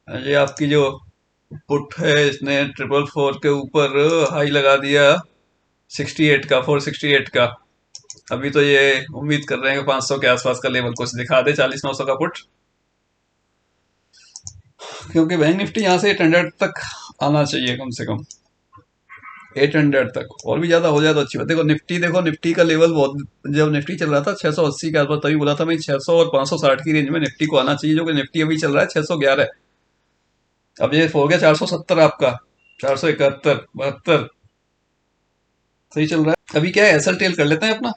ये आपकी जो पुट है इसने 444 के ऊपर हाई लगा दिया 68 का, 468 का। अभी तो ये उम्मीद कर रहे हैं कि 500 के आसपास का लेवल कुछ दिखा दे, 40,900 का पुट। क्योंकि बैंक निफ्टी यहाँ से 800 तक आना चाहिए कम से कम, 800 तक। और भी ज्यादा हो जाए तो अच्छी बात। देखो निफ्टी का लेवल बहुत, जब निफ्टी चल रहा था 680 के आसपास, तभी बोला था मैं 600 और 560 की रेंज में निफ्टी को आना चाहिए, जो कि निफ्टी अभी चल रहा है 611। अब ये हो गया 470 आपका, 471, 72, सही चल रहा है। अभी क्या है, एसएल टेल कर लेते हैं अपना,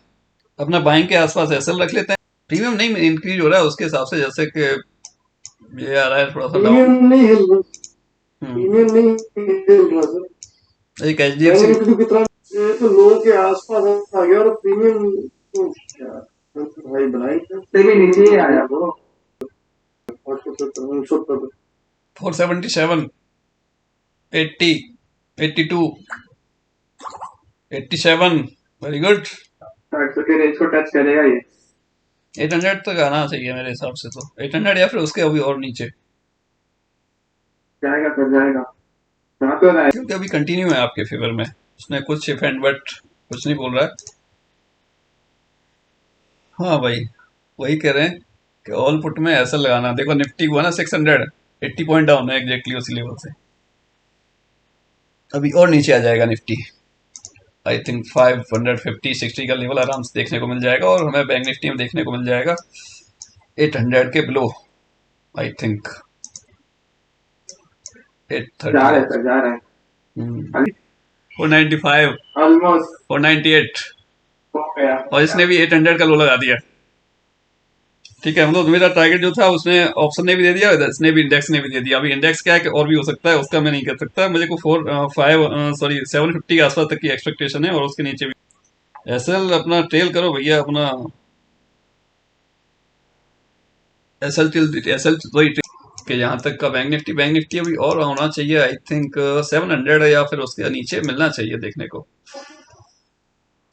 अपना बाइंग के आसपास एसएल रख लेते हैं। प्रीमियम नहीं इंक्रीज हो रहा है उसके हिसाब से, जैसे कि ये आ रहा है थोड़ा सा डाउन। प्रीमियम नहीं हिल रहा, प्रीमियम नहीं हिल रहा सर। एक एच डी एफ सी ये तो लोगों के आसपास आ गया और प्रीमियम तो क्या भाई बनाई प्रीमियम नीचे ही आया वो 69 477, 80, 82, 87, वेरी गुड। 800 के रेंज को टच करेगा ये। 800 तक आना चाहिए मेरे हिसाब से, तो 800 या फिर उसके अभी और नीचे, जाएगा सर जाएगा। कहाँ पे रहा क्योंकि अभी कंटिन्यू है आपके फेवर में। उसने कुछ इफ एंड बट कुछ नहीं बोल रहा है। हाँ भाई, वही कह रहे हैं कि ऑल पुट में ऐसा लगाना। देखो निफ्टी हुआ ना 680 पॉइंट डाउन है एग्जैक्टली उसी लेवल से। अभी और नीचे आ जाएगा निफ्टी, आई थिंक 550, 60 का लेवल आराम से देखने को मिल जाएगा, और हमें बैंक निफ्टी में देखने को मिल जाएगा 800 के बिलो, आई थिंक जा रहे 830, सर जा रहे हैं 495, ऑलमोस्ट 498, हो गया। और इसने भी 800 का लो लगा दिया। ठीक है, मतलब मेरा टारगेट जो था उसने ऑप्शन ने भी दे दिया, इसने भी, इंडेक्स ने भी दे दिया। अभी इंडेक्स क्या है कि और भी हो सकता है, उसका मैं नहीं कर सकता। मुझे को 750 के आसपास तक की एक्सपेक्टेशन है, और उसके नीचे भी। एसएल अपना ट्रेल करो भैया, अपना एसएल टिल, एसएल वही कि यहाँ तक का बैंक निफ्टी अभी और होना चाहिए, आई थिंक 700 या फिर उसके नीचे मिलना चाहिए देखने को।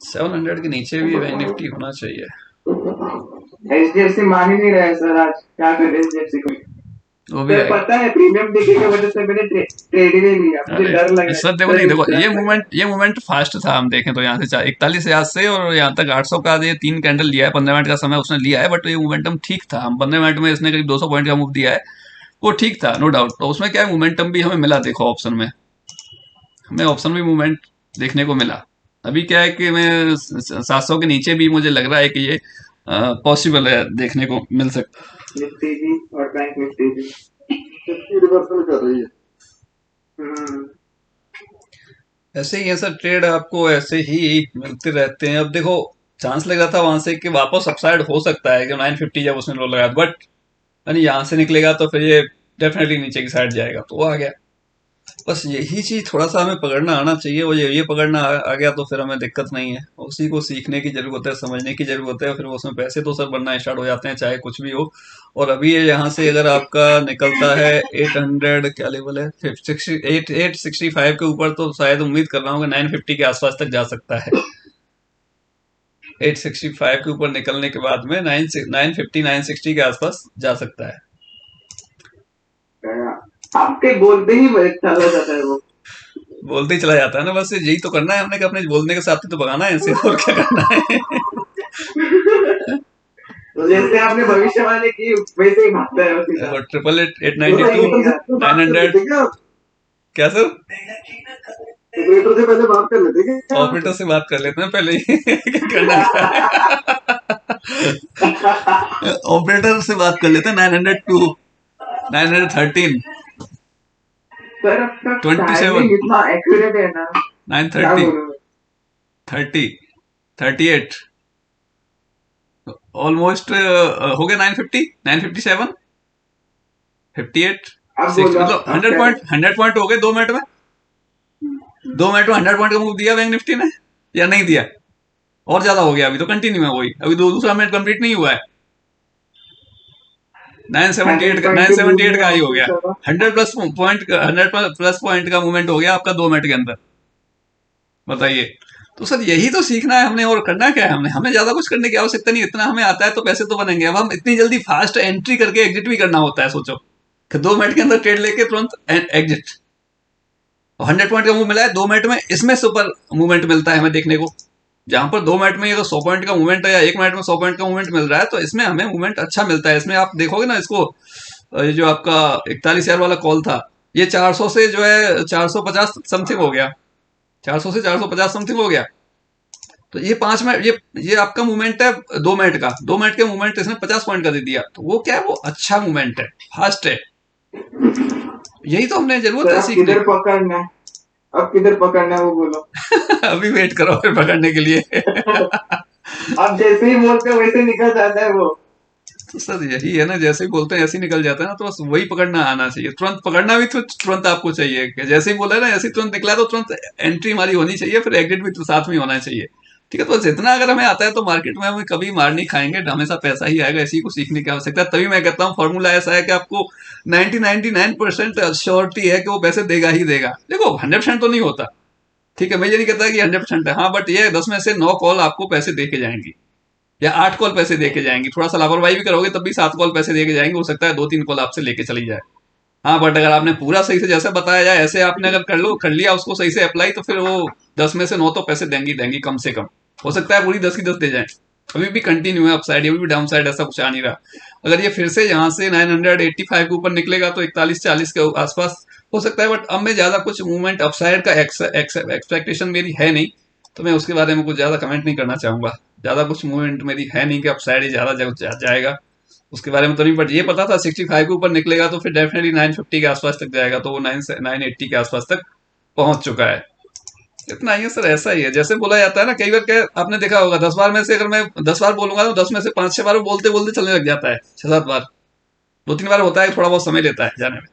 700 के नीचे भी बैंक निफ्टी होना चाहिए। एचडीएफसी मान ही नहीं रहा है सर, आज क्या करें एचडीएफसी को। वो भी सर पता है प्रीमियम देखने की वजह से मैंने ट्रेड ही नहीं लिया, मुझे अरे डर लग इस रहा वक्त है देखो, सर नहीं देखो, डर लग रहा है। ये मूवमेंट फास्ट था। हम देखें तो यहाँ से 41,000 से और यहाँ तक 800 का, ये 3 कैंडल लिया है, 15 मिनट का समय उसने लिया है, बट ये मोमेंटम ठीक था। हम 15 मिनट में इसने करीब 200 पॉइंट का मूव दिया है, वो ठीक था, नो डाउट। तो उसमें क्या है, मोमेंटम भी हमें मिला। देखो ऑप्शन में हमें ऑप्शन में मूवमेंट देखने को मिला। अभी क्या है कि मैं 700 के नीचे भी मुझे लग रहा है कि ये पॉसिबल है, देखने को मिल सकता। निफ्टी जी और बैंक निफ्टी जी रिवर्सल कर रही है। हम्म। ऐसे ही ऐसा ट्रेड आपको ऐसे ही मिलते रहते हैं। अब देखो, चांस लग रहा था वहां से कि वापस अपसाइड हो सकता है कि 950 जब उसने लो लगाया, बट यानी यहाँ से निकलेगा तो फिर ये डेफिनेटली नीचे की साइड जाएगा, तो वो आ गया। बस यही चीज थोड़ा सा हमें पकड़ना आना चाहिए, वो ये पकड़ना आ गया तो फिर हमें दिक्कत नहीं है। उसी को सीखने की जरूरत है, समझने की जरूरत है, फिर उसमें पैसे तो सर बनना स्टार्ट हो जाते हैं चाहे कुछ भी हो। और अभी ये यहाँ से अगर आपका निकलता है 800, क्या लेवल है, 865 के ऊपर, तो शायद उम्मीद कर रहा हूँ कि 950 के आसपास तक जा सकता है। 865 के ऊपर निकलने के बाद में 950, 960 के आसपास जा सकता है। आपके बोलते ही चला जाता है वो। बोलते ही चला जाता है ना, बस यही तो करना है हमने कि अपने बोलने के साथ ही तो भगाना है इसे, और क्या करना है। तो जैसे आपने भविष्यवाणी की वैसे ही भागता है उसी का। देखो 888, 892, 900, क्या सर? ऑपरेटर से पहले बात कर लेते क्या? ऑपरेटर से बात कर लेते हैं पहले ही। करना क्या है, ऑपरेटर से बात कर लेते हैं। 902, 913, सर आपका 27, टाइमिंग इतना एक्यूरेट है ना, क्या 930, बोलूं। 30, 38, ऑलमोस्ट हो गया 950, 957, 58, आप 60, बोलो मतलब आप क्या 100 पॉइंट हो गए 2 मिनट में। 2 मिनट में 100 पॉइंट का मूव दिया बैंक निफ्टी ने या नहीं दिया? और ज्यादा हो गया। अभी तो कंटिन्यू है वही, अभी दूसरा मिनट कंप्लीट नहीं हुआ है। 978 का, 978 का हाई हो गया। 100 प्लस पॉइंट, 100 प्लस पॉइंट का मूवमेंट हो गया आपका 2 मिनट के अंदर। बताइए। तो सर यही तो सीखना है हमने, और करना क्या है हमने, हमें ज्यादा कुछ करने की आवश्यकता नहीं, इतना हमें आता है तो पैसे तो बनेंगे। अब हम इतनी जल्दी फास्ट एंट्री करके एग्जिट भी करना होता है, सोचो। कि 2 मिनट के अंदर ट्रेड लेके तुरंत एग्जिट। 100 पॉइंट का मूव मिला है 2 मिनट में, इसमें सुपर मूवमेंट मिलता है हमें देखने को। जहां पर 2 मिनट में ये तो 100 पॉइंट का मूवमेंट है, या 1 मिनट में 100 पॉइंट का मूवमेंट मिल रहा है, तो इसमें हमें मूवमेंट अच्छा मिलता है। इसमें आप देखोगे ना इसको, ये जो आपका 41,000 वाला कॉल था, ये 400 से जो है 450 समथिंग हो गया, 400 से 450 समथिंग हो गया। तो ये 5 मिनट, ये आपका मूवमेंट है 2 मिनट का, 2 मिनट के मूवमेंट इसने 50 पॉइंट का दे दिया, तो वो क्या है, वो अच्छा मूवमेंट है, फास्ट है। यही तो हमने जरूरत सर है अब सीखने किधर की। पकड़ना है, अब किधर पकड़ना है वो बोलो। अभी वेट करो फिर पकड़ने के लिए। आप जैसे ही बोलते हो वैसे निकल जाता है वो। तो सर यही है ना, जैसे ही बोलते हैं ऐसे ही निकल जाता है ना, तो बस वही पकड़ना आना चाहिए, तुरंत पकड़ना भी तो तुरंत आपको चाहिए कि जैसे ही बोला है ना ऐसे ही तुरंत निकला है, तो तुरंत एंट्री हमारी होनी चाहिए, फिर एग्जिट भी तो साथ में होना चाहिए। ठीक है, तो बस इतना अगर हमें आता है तो मार्केट में हम कभी मार नहीं खाएंगे, हमेशा पैसा ही आएगा, इसी को सीखने की आवश्यकता है। तभी मैं कहता हूँ फॉर्मूला ऐसा है कि आपको 99% श्योरिटी है कि वो पैसे देगा ही देगा। देखो 100% तो नहीं होता, ठीक है, मैं ये नहीं कहता कि 100% है, हाँ, बट ये 10 में से 9 कॉल आपको पैसे दे के जाएंगी, या 8 कॉल पैसे दे के जाएंगी। थोड़ा सा लापरवाही भी करोगे तब भी 7 कॉल पैसे दे के जाएंगे, हो सकता है 2-3 कॉल आपसे लेके चली जाए। हाँ, बट अगर आपने पूरा सही से जैसे बताया जाए ऐसे आपने अगर कर लिया उसको सही से अप्लाई, तो फिर वो 10 में से 9 तो पैसे देंगी देंगी कम से कम। हो सकता है पूरी 10 की 10 दे जाए। अभी भी कंटिन्यू है अपसाइड, अभी भी डाउन साइड, ऐसा कुछ आ नहीं रहा। अगर ये फिर से यहाँ से 985 के ऊपर निकलेगा तो 41-40 के आसपास हो सकता है, बट अब मैं ज्यादा कुछ मूवमेंट अपसाइड का एक्सपेक्टेशन मेरी है नहीं, तो मैं उसके बारे में कुछ ज्यादा कमेंट नहीं करना चाहूंगा। ज्यादा कुछ मूवमेंट मेरी है नहीं कि अपसाइड ही ज्यादा जाएगा, उसके बारे में तो नहीं। बट ये पता था 65 के ऊपर निकलेगा तो फिर डेफिनेटली 950 के आसपास तक जाएगा, तो वो 980 के आसपास तक पहुंच चुका है। इतना ही है सर, ऐसा ही है। जैसे बोला जाता है ना, कई बार क्या आपने देखा होगा, 10 बार में से अगर मैं 10 बार बोलूंगा तो 10 में से 5-6 बार बोलते बोलते चलने लग जाता है, 6-7 बार। 2-3 बार होता है, थोड़ा बहुत समय लेता है जाने में।